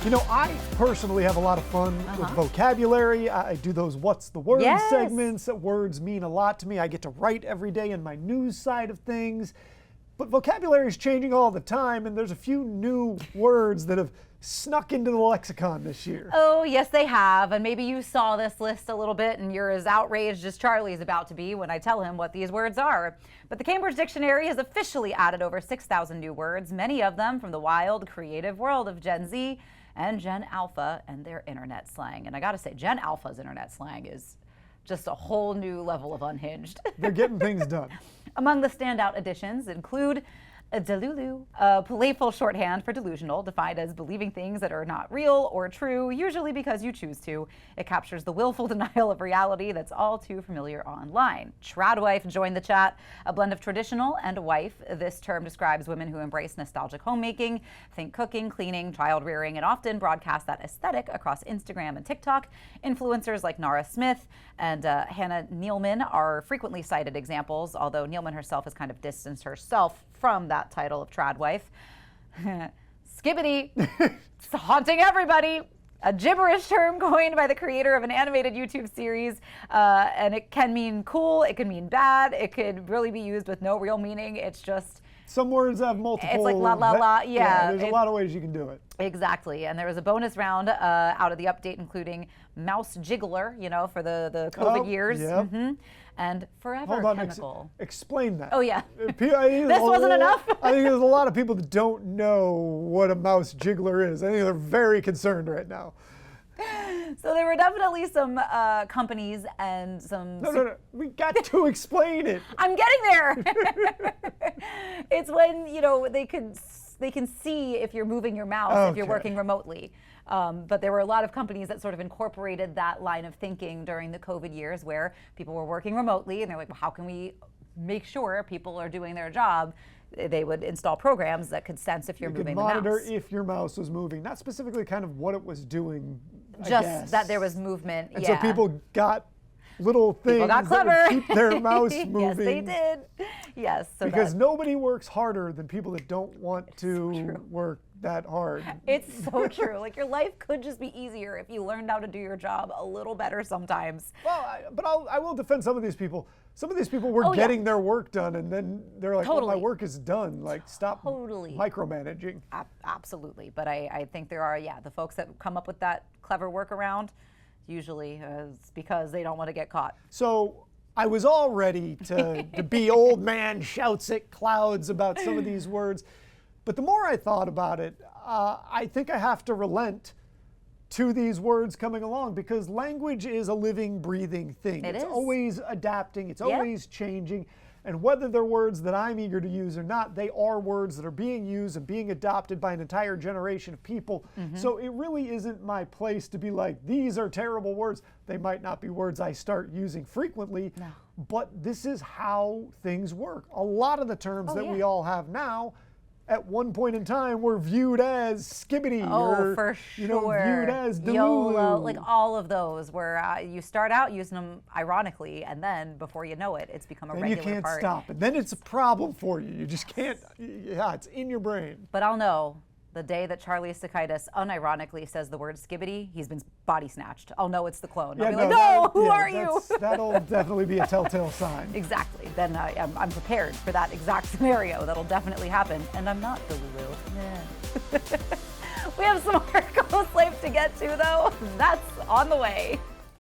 You know, I personally have a lot of fun with vocabulary. I do those What's the Word segments. Words mean a lot to me. I get to write every day in my news side of things. But vocabulary is changing all the time, and there's a few new words that have snuck into the lexicon this year. Oh, yes, they have. And maybe you saw this list a little bit and you're as outraged as Charlie's about to be when I tell him what these words are. But the Cambridge Dictionary has officially added over 6,000 new words, many of them from the wild, creative world of Gen Z and Gen Alpha and their internet slang. And I gotta say, Gen Alpha's internet slang is just a whole new level of unhinged. They're getting things done. Among the standout additions include a delulu, a playful shorthand for delusional, defined as believing things that are not real or true, usually because you choose to. It captures the willful denial of reality that's all too familiar online. Tradwife joined the chat, a blend of traditional and wife. This term describes women who embrace nostalgic homemaking, think cooking, cleaning, child rearing, and often broadcast that aesthetic across Instagram and TikTok. Influencers like Nara Smith and Hannah Nealman are frequently cited examples, although Nealman herself has kind of distanced herself from that title of Tradwife. Skibbity, it's haunting everybody. A gibberish term coined by the creator of an animated YouTube series, and it can mean cool, it can mean bad, it could really be used with no real meaning. It's just... Some words have multiple... It's like la la la, yeah. There's a lot of ways you can do it. Exactly, and there was a bonus round out of the update, including mouse jiggler, you know, for the COVID years. Yeah. And forever Hold on, chemical. Explain that. Oh, yeah. This wasn't enough? I think there's a lot of people that don't know what a mouse jiggler is. I think they're very concerned right now. So there were definitely some companies and some... No. We got to explain it. I'm getting there. It's when, you know, they can see if you're moving your mouse, if you're working remotely. But there were a lot of companies that sort of incorporated that line of thinking during the COVID years where people were working remotely and they're like, well, how can we make sure people are doing their job? They would install programs that could sense if you're moving the mouse. You could monitor if your mouse was moving, not specifically kind of what it was doing, Just that there was movement, and so people got little things that would keep their mouse moving. Yes, they did. Yes. So because nobody works harder than people that don't want to work that hard. It's so true. Like, your life could just be easier if you learned how to do your job a little better sometimes. Well, but I will defend some of these people. Some of these people were getting their work done, and then they're like, well, my work is done. Like, stop micromanaging. Absolutely. But I think there are, the folks that come up with that clever workaround, usually it's because they don't want to get caught. So I was all ready to be old man shouts at clouds about some of these words. But the more I thought about it, I think I have to relent to these words coming along, because language is a living, breathing thing. It's always adapting, it's always changing. And whether they're words that I'm eager to use or not, they are words that are being used and being adopted by an entire generation of people. So it really isn't my place to be like, these are terrible words. They might not be words I start using frequently, but this is how things work. A lot of the terms that we all have now, at one point in time, were viewed as skibbity or viewed as delulu. YOLO, like all of those where you start out using them ironically, and then before you know it, it's become a regular part. And you can't stop. And then it's a problem for you. You just can't, it's in your brain. But I'll know the day that Charlie Sokaitis unironically says the word skibbity, he's been body snatched. I'll know it's the clone. I'll be like, no, who are you? That'll definitely be a telltale sign. Exactly. Then I'm prepared for that exact scenario. That'll definitely happen. And I'm not Delulu. We have some more CoastLife to get to, though. That's on the way.